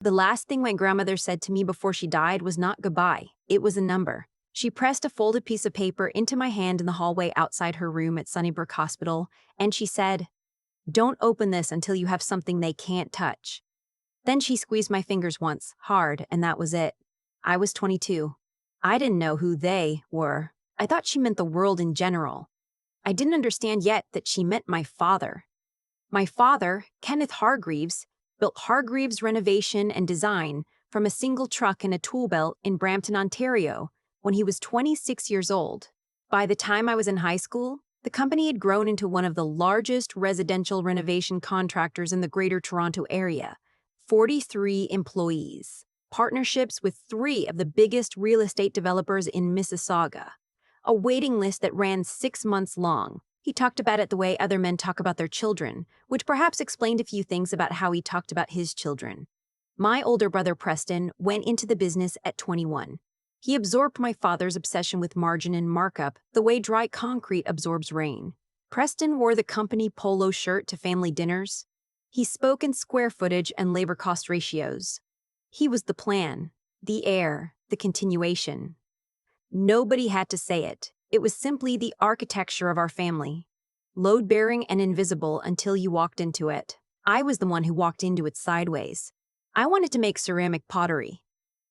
The last thing my grandmother said to me before she died was not goodbye, it was a number. She pressed a folded piece of paper into my hand in the hallway outside her room at Sunnybrook Hospital, and she said, "Don't open this until you have something they can't touch." Then she squeezed my fingers once, hard, and that was it. I was 22. I didn't know who they were. I thought she meant the world in general. I didn't understand yet that she meant my father. My father, Kenneth Hargreaves, built Hargreaves Renovation and Design from a single truck and a tool belt in Brampton, Ontario, when he was 26 years old. By the time I was in high school, the company had grown into one of the largest residential renovation contractors in the Greater Toronto Area, 43 employees, partnerships with 3 of the biggest real estate developers in Mississauga, a waiting list that ran 6 months long. He talked about it the way other men talk about their children, which perhaps explained a few things about how he talked about his children. My older brother Preston went into the business at 21. He absorbed my father's obsession with margin and markup the way dry concrete absorbs rain. Preston wore the company polo shirt to family dinners. He spoke in square footage and labor cost ratios. He was the plan, the heir, the continuation. Nobody had to say it. It was simply the architecture of our family. Load-bearing and invisible until you walked into it. I was the one who walked into it sideways. I wanted to make ceramic pottery.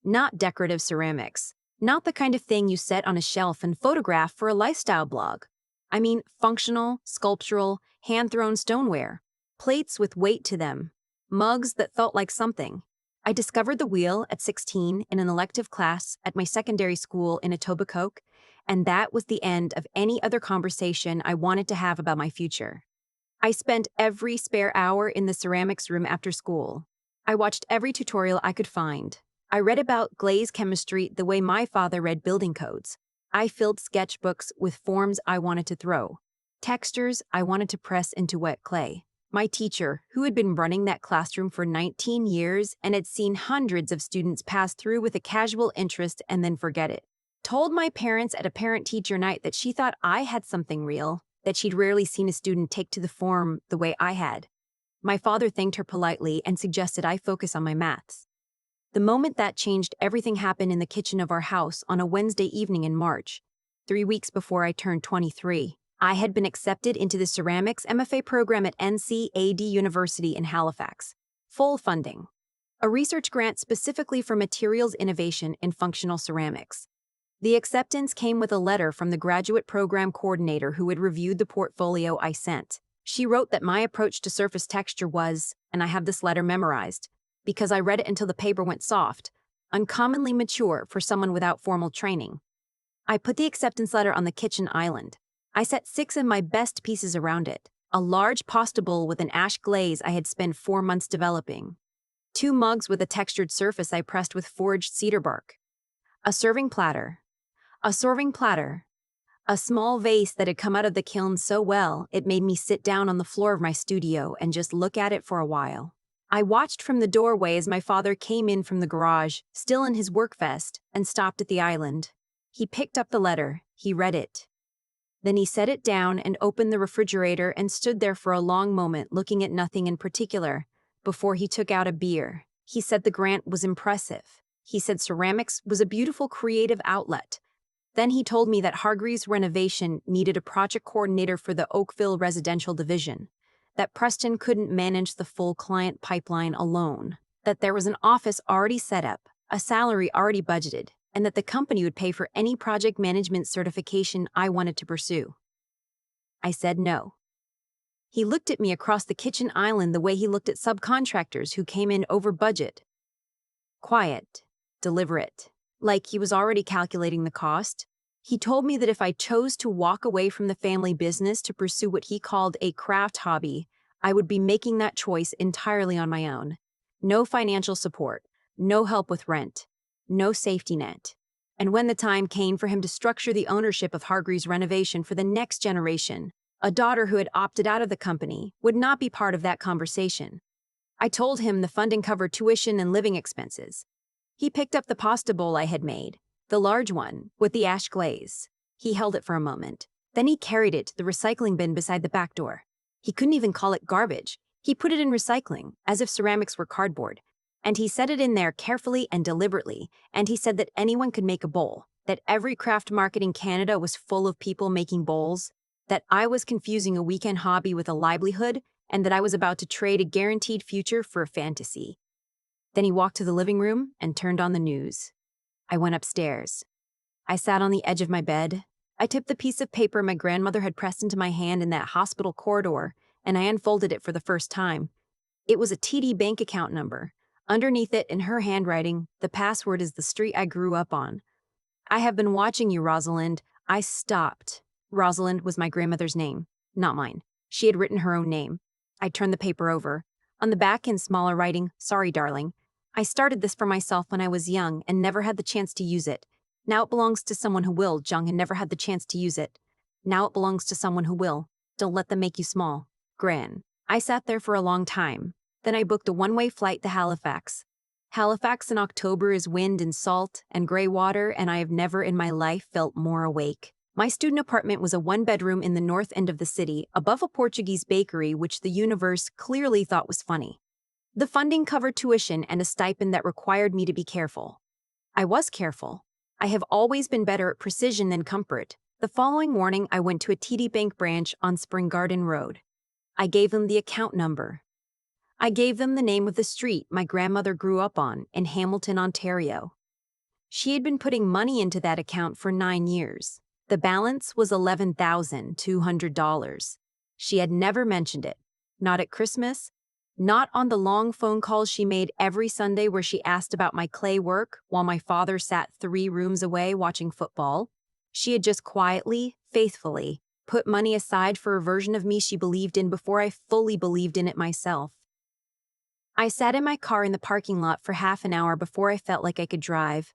Not decorative ceramics. Not the kind of thing you set on a shelf and photograph for a lifestyle blog. I mean functional, sculptural, hand-thrown stoneware. Plates with weight to them. Mugs that felt like something. I discovered the wheel at 16 in an elective class at my secondary school in Etobicoke, and that was the end of any other conversation I wanted to have about my future. I spent every spare hour in the ceramics room after school. I watched every tutorial I could find. I read about glaze chemistry the way my father read building codes. I filled sketchbooks with forms I wanted to throw, textures I wanted to press into wet clay. My teacher, who had been running that classroom for 19 years and had seen hundreds of students pass through with a casual interest and then forget it, told my parents at a parent-teacher night that she thought I had something real, that she'd rarely seen a student take to the form the way I had. My father thanked her politely and suggested I focus on my maths. The moment that changed, everything happened in the kitchen of our house on a Wednesday evening in March, 3 weeks before I turned 23. I had been accepted into the ceramics MFA program at NCAD University in Halifax. Full funding. A research grant specifically for materials innovation in functional ceramics. The acceptance came with a letter from the graduate program coordinator who had reviewed the portfolio I sent. She wrote that my approach to surface texture was, and I have this letter memorized, because I read it until the paper went soft, uncommonly mature for someone without formal training. I put the acceptance letter on the kitchen island. I set 6 of my best pieces around it. A large pasta bowl with an ash glaze I had spent 4 months developing. 2 mugs with a textured surface I pressed with forged cedar bark. A serving platter. A serving platter. A small vase that had come out of the kiln so well it made me sit down on the floor of my studio and just look at it for a while. I watched from the doorway as my father came in from the garage, still in his work vest, and stopped at the island. He picked up the letter. He read it. Then he set it down and opened the refrigerator and stood there for a long moment looking at nothing in particular, before he took out a beer. He said the grant was impressive. He said ceramics was a beautiful creative outlet. Then he told me that Hargreaves Renovation needed a project coordinator for the Oakville residential division, that Preston couldn't manage the full client pipeline alone, that there was an office already set up, a salary already budgeted, and that the company would pay for any project management certification I wanted to pursue. I said no. He looked at me across the kitchen island the way he looked at subcontractors who came in over budget. Quiet, deliberate, like he was already calculating the cost. He told me that if I chose to walk away from the family business to pursue what he called a craft hobby, I would be making that choice entirely on my own. No financial support, no help with rent, no safety net. And when the time came for him to structure the ownership of Hargreaves Renovation for the next generation, a daughter who had opted out of the company would not be part of that conversation. I told him the funding covered tuition and living expenses. He picked up the pasta bowl I had made, the large one, with the ash glaze. He held it for a moment. Then he carried it to the recycling bin beside the back door. He couldn't even call it garbage. He put it in recycling, as if ceramics were cardboard. And he set it in there carefully and deliberately, and he said that anyone could make a bowl, that every craft market in Canada was full of people making bowls, that I was confusing a weekend hobby with a livelihood, and that I was about to trade a guaranteed future for a fantasy. Then he walked to the living room and turned on the news. I went upstairs. I sat on the edge of my bed. I tipped the piece of paper my grandmother had pressed into my hand in that hospital corridor, and I unfolded it for the first time. It was a TD bank account number. Underneath it, in her handwriting, the password is the street I grew up on. I have been watching you, Rosalind. I stopped. Rosalind was my grandmother's name, not mine. She had written her own name. I turned the paper over. On the back, in smaller writing, "Sorry, darling. I started this for myself when I was young and never had the chance to use it. Now it belongs to someone who will, Jung, and never had the chance to use it. Now it belongs to someone who will. Don't let them make you small. Gran." I sat there for a long time. Then I booked a one-way flight to Halifax. Halifax in October is wind and salt and gray water, and I have never in my life felt more awake. My student apartment was a one-bedroom in the north end of the city, above a Portuguese bakery which the universe clearly thought was funny. The funding covered tuition and a stipend that required me to be careful. I was careful. I have always been better at precision than comfort. The following morning, I went to a TD Bank branch on Spring Garden Road. I gave them the account number. I gave them the name of the street my grandmother grew up on in Hamilton, Ontario. She had been putting money into that account for 9 years. The balance was $11,200. She had never mentioned it. Not at Christmas. Not on the long phone calls she made every Sunday where she asked about my clay work while my father sat 3 rooms away watching football. She had just quietly, faithfully, put money aside for a version of me she believed in before I fully believed in it myself. I sat in my car in the parking lot for half an hour before I felt like I could drive.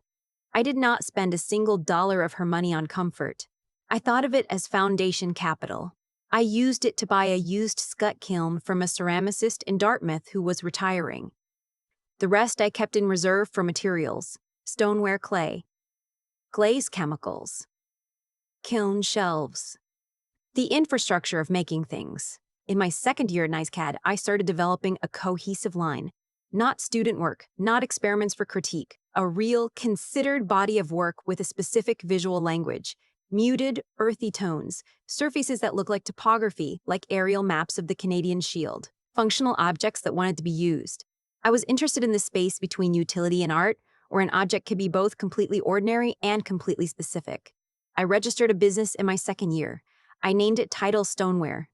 I did not spend a single dollar of her money on comfort. I thought of it as foundation capital. I used it to buy a used scut kiln from a ceramicist in Dartmouth who was retiring. The rest I kept in reserve for materials: stoneware clay, glaze chemicals, kiln shelves, the infrastructure of making things. In my second year at NICECAD, I started developing a cohesive line. Not student work, not experiments for critique, a real, considered body of work with a specific visual language. Muted, earthy tones, surfaces that look like topography, like aerial maps of the Canadian Shield, functional objects that wanted to be used. I was interested in the space between utility and art, where an object could be both completely ordinary and completely specific. I registered a business in my second year. I named it Tidal Stoneware.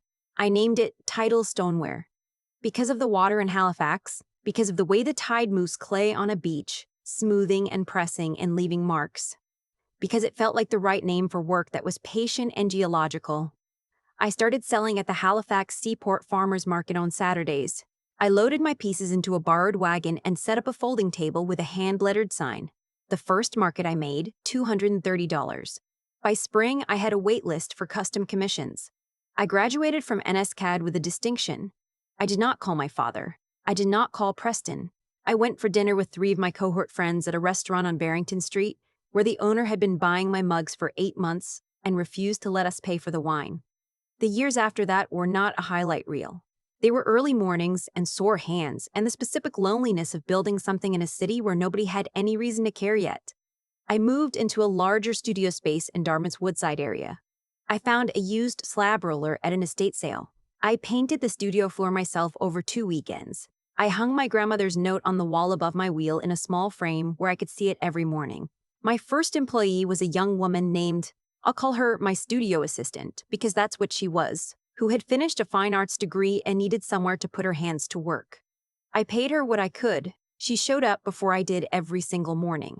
Because of the water in Halifax, because of the way the tide moves clay on a beach, smoothing and pressing and leaving marks. Because it felt like the right name for work that was patient and geological. I started selling at the Halifax Seaport Farmers Market on Saturdays. I loaded my pieces into a borrowed wagon and set up a folding table with a hand-lettered sign. The first market I made, $230. By spring, I had a wait list for custom commissions. I graduated from NSCAD with a distinction. I did not call my father. I did not call Preston. I went for dinner with 3 of my cohort friends at a restaurant on Barrington Street, where the owner had been buying my mugs for 8 months and refused to let us pay for the wine. The years after that were not a highlight reel. They were early mornings and sore hands and the specific loneliness of building something in a city where nobody had any reason to care yet. I moved into a larger studio space in Dartmouth's Woodside area. I found a used slab roller at an estate sale. I painted the studio floor myself over 2 weekends. I hung my grandmother's note on the wall above my wheel in a small frame where I could see it every morning. My first employee was a young woman named, I'll call her my studio assistant, because that's what she was, who had finished a fine arts degree and needed somewhere to put her hands to work. I paid her what I could. She showed up before I did every single morning.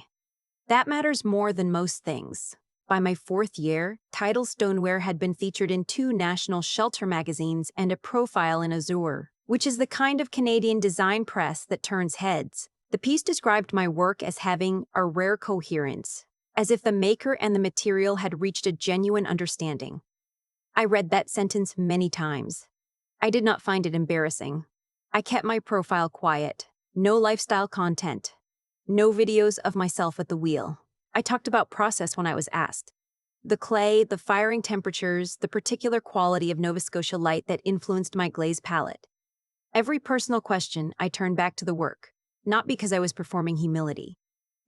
That matters more than most things. By my 4th year, Tidal Stoneware had been featured in 2 national shelter magazines and a profile in Azure, which is the kind of Canadian design press that turns heads. The piece described my work as having a rare coherence, as if the maker and the material had reached a genuine understanding. I read that sentence many times. I did not find it embarrassing. I kept my profile quiet. No lifestyle content. No videos of myself at the wheel. I talked about process when I was asked. The clay, the firing temperatures, the particular quality of Nova Scotia light that influenced my glaze palette. Every personal question, I turned back to the work. not because I was performing humility,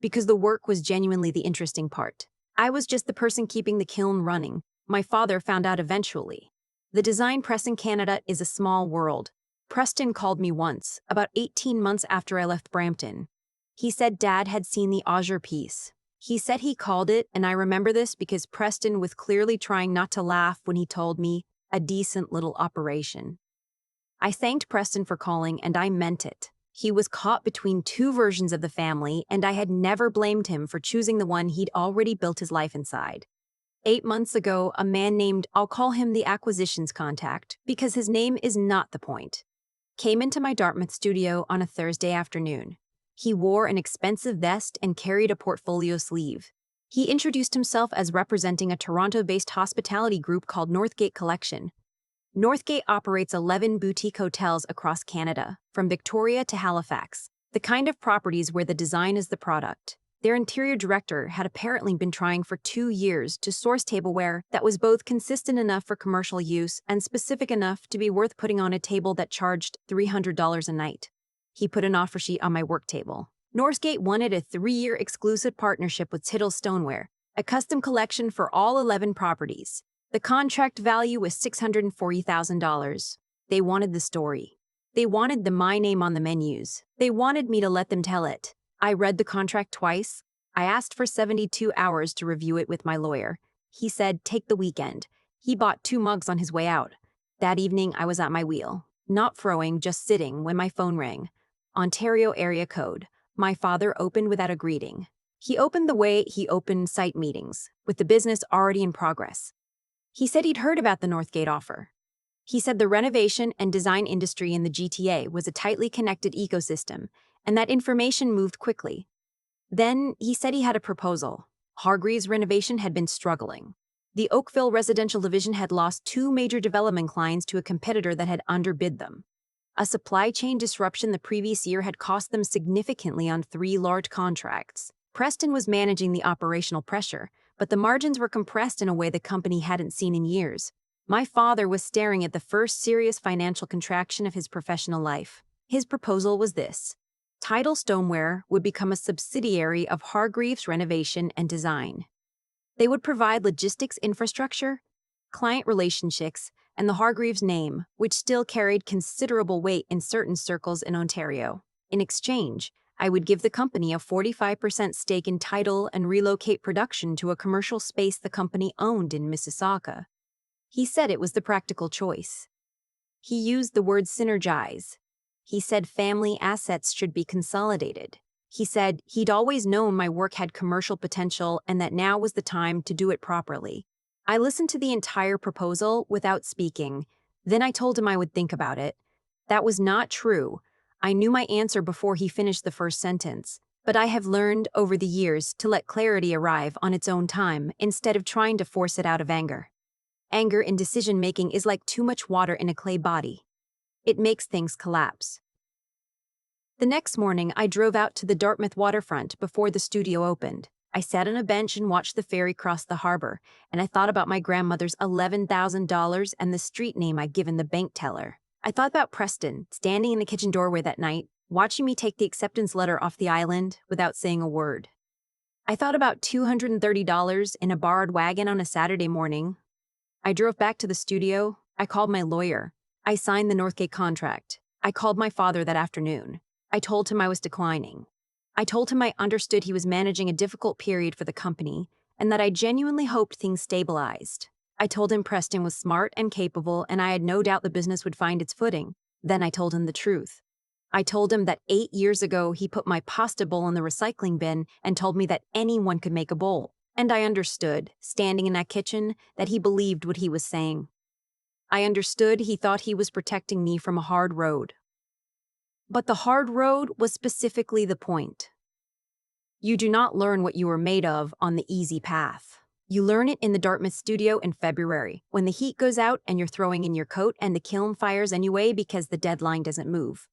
because the work was genuinely the interesting part. I was just the person keeping the kiln running. My father found out eventually. The design press in Canada is a small world. Preston called me once, about 18 months after I left Brampton. He said Dad had seen the Azure piece. He said he called it, and I remember this because Preston was clearly trying not to laugh when he told me, a decent little operation. I thanked Preston for calling, and I meant it. He was caught between two versions of the family, and I had never blamed him for choosing the one he'd already built his life inside. 8 months ago, a man named, I'll call him the acquisitions contact, because his name is not the point, came into my Dartmouth studio on a Thursday afternoon. He wore an expensive vest and carried a portfolio sleeve. He introduced himself as representing a Toronto-based hospitality group called Northgate Collection. Northgate operates 11 boutique hotels across Canada, from Victoria to Halifax, the kind of properties where the design is the product. Their interior director had apparently been trying for 2 years to source tableware that was both consistent enough for commercial use and specific enough to be worth putting on a table that charged $300 a night. He put an offer sheet on my work table. Northgate wanted a 3-year exclusive partnership with Tidal Stoneware, a custom collection for all 11 properties. The contract value was $640,000. They wanted the story. They wanted my name on the menus. They wanted me to let them tell it. I read the contract twice. I asked for 72 hours to review it with my lawyer. He said, take the weekend. He bought 2 mugs on his way out. That evening, I was at my wheel, not throwing, just sitting when my phone rang. Ontario area code. My father opened without a greeting. He opened the way he opened site meetings, with the business already in progress. He said he'd heard about the Northgate offer. He said the renovation and design industry in the GTA was a tightly connected ecosystem, and that information moved quickly. Then he said he had a proposal. Hargreaves Renovation had been struggling. The Oakville residential division had lost 2 major development clients to a competitor that had underbid them. A supply chain disruption the previous year had cost them significantly on 3 large contracts. Preston was managing the operational pressure, but the margins were compressed in a way the company hadn't seen in years. My father was staring at the first serious financial contraction of his professional life. His proposal was this. Tidal Stoneware would become a subsidiary of Hargreaves Renovation and Design. They would provide logistics infrastructure, client relationships, and the Hargreaves name, which still carried considerable weight in certain circles in Ontario. In exchange, I would give the company a 45% stake in Tidal and relocate production to a commercial space the company owned in Mississauga. He said it was the practical choice. He used the word synergize. He said family assets should be consolidated. He said he'd always known my work had commercial potential and that now was the time to do it properly. I listened to the entire proposal without speaking. Then I told him I would think about it. That was not true. I knew my answer before he finished the first sentence, but I have learned over the years to let clarity arrive on its own time instead of trying to force it out of anger. Anger in decision-making is like too much water in a clay body. It makes things collapse. The next morning, I drove out to the Dartmouth waterfront before the studio opened. I sat on a bench and watched the ferry cross the harbor, and I thought about my grandmother's $11,000 and the street name I'd given the bank teller. I thought about Preston, standing in the kitchen doorway that night, watching me take the acceptance letter off the island without saying a word. I thought about $230 in a borrowed wagon on a Saturday morning. I drove back to the studio. I called my lawyer. I signed the Northgate contract. I called my father that afternoon. I told him I was declining. I told him I understood he was managing a difficult period for the company and that I genuinely hoped things stabilized. I told him Preston was smart and capable and I had no doubt the business would find its footing. Then I told him the truth. I told him that 8 years ago he put my pasta bowl in the recycling bin and told me that anyone could make a bowl. And I understood, standing in that kitchen, that he believed what he was saying. I understood he thought he was protecting me from a hard road. But the hard road was specifically the point. You do not learn what you are made of on the easy path. You learn it in the Dartmouth studio in February, when the heat goes out and you're throwing in your coat and the kiln fires anyway because the deadline doesn't move.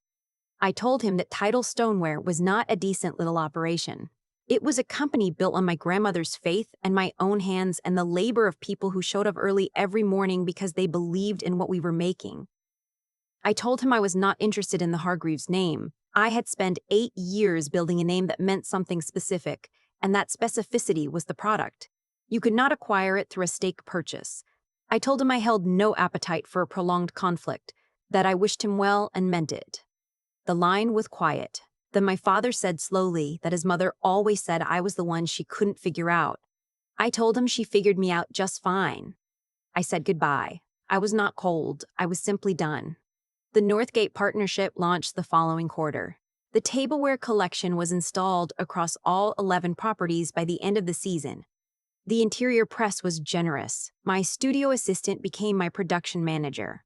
I told him that Tidal Stoneware was not a decent little operation. It was a company built on my grandmother's faith and my own hands and the labor of people who showed up early every morning because they believed in what we were making. I told him I was not interested in the Hargreaves name. I had spent 8 years building a name that meant something specific, and that specificity was the product. You could not acquire it through a stake purchase. I told him I held no appetite for a prolonged conflict, that I wished him well and meant it. The line was quiet. Then my father said slowly that his mother always said I was the one she couldn't figure out. I told him she figured me out just fine. I said goodbye. I was not cold, I was simply done. The Northgate partnership launched the following quarter. The tableware collection was installed across all 11 properties by the end of the season. The interior press was generous. My studio assistant became my production manager.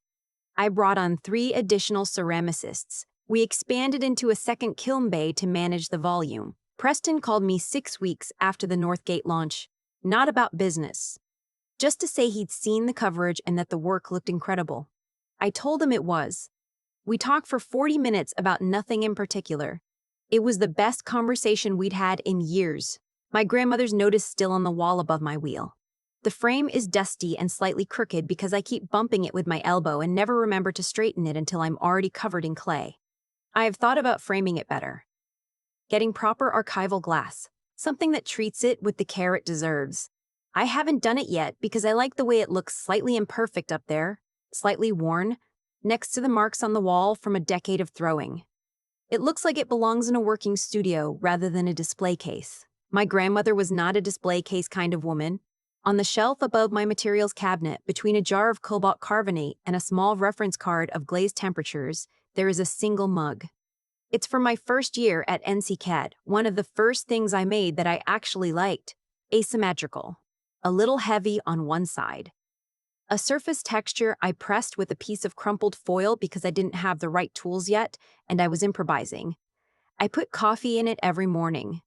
I brought on 3 additional ceramicists. We expanded into a second kiln bay to manage the volume. Preston called me 6 weeks after the Northgate launch, not about business, just to say he'd seen the coverage and that the work looked incredible. I told him it was. We talked for 40 minutes about nothing in particular. It was the best conversation we'd had in years. My grandmother's note is still on the wall above my wheel. The frame is dusty and slightly crooked because I keep bumping it with my elbow and never remember to straighten it until I'm already covered in clay. I have thought about framing it better. Getting proper archival glass, something that treats it with the care it deserves. I haven't done it yet because I like the way it looks slightly imperfect up there, slightly worn, next to the marks on the wall from a decade of throwing. It looks like it belongs in a working studio rather than a display case. My grandmother was not a display case kind of woman. On the shelf above my materials cabinet, between a jar of cobalt carbonate and a small reference card of glazed temperatures, there is a single mug. It's from my first year at NCCAD, one of the first things I made that I actually liked. Asymmetrical. A little heavy on one side. A surface texture I pressed with a piece of crumpled foil because I didn't have the right tools yet, and I was improvising. I put coffee in it every morning.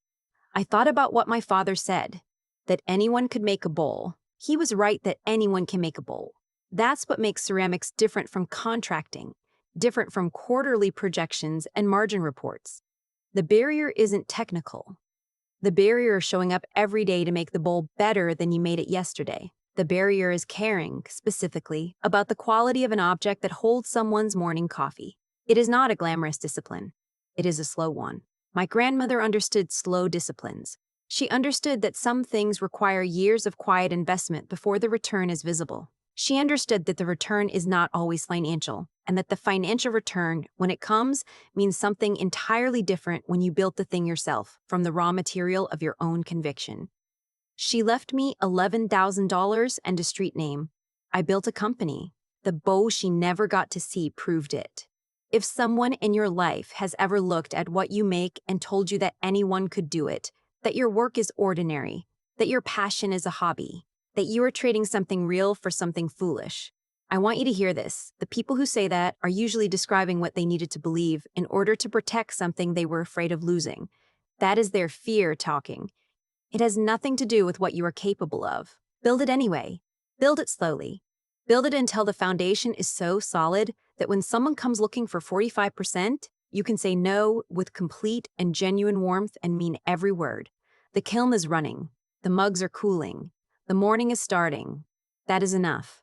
I thought about what my father said, that anyone could make a bowl. He was right that anyone can make a bowl. That's what makes ceramics different from contracting, different from quarterly projections and margin reports. The barrier isn't technical. The barrier is showing up every day to make the bowl better than you made it yesterday. The barrier is caring, specifically, about the quality of an object that holds someone's morning coffee. It is not a glamorous discipline. It is a slow one. My grandmother understood slow disciplines. She understood that some things require years of quiet investment before the return is visible. She understood that the return is not always financial, and that the financial return, when it comes, means something entirely different when you built the thing yourself, from the raw material of your own conviction. She left me $11,000 and a street name. I built a company. The bow she never got to see proved it. If someone in your life has ever looked at what you make and told you that anyone could do it, that your work is ordinary, that your passion is a hobby, that you are trading something real for something foolish, I want you to hear this. The people who say that are usually describing what they needed to believe in order to protect something they were afraid of losing. That is their fear talking. It has nothing to do with what you are capable of. Build it anyway. Build it slowly. Build it until the foundation is so solid that when someone comes looking for 45%, you can say no with complete and genuine warmth and mean every word. The kiln is running. The mugs are cooling. The morning is starting. That is enough.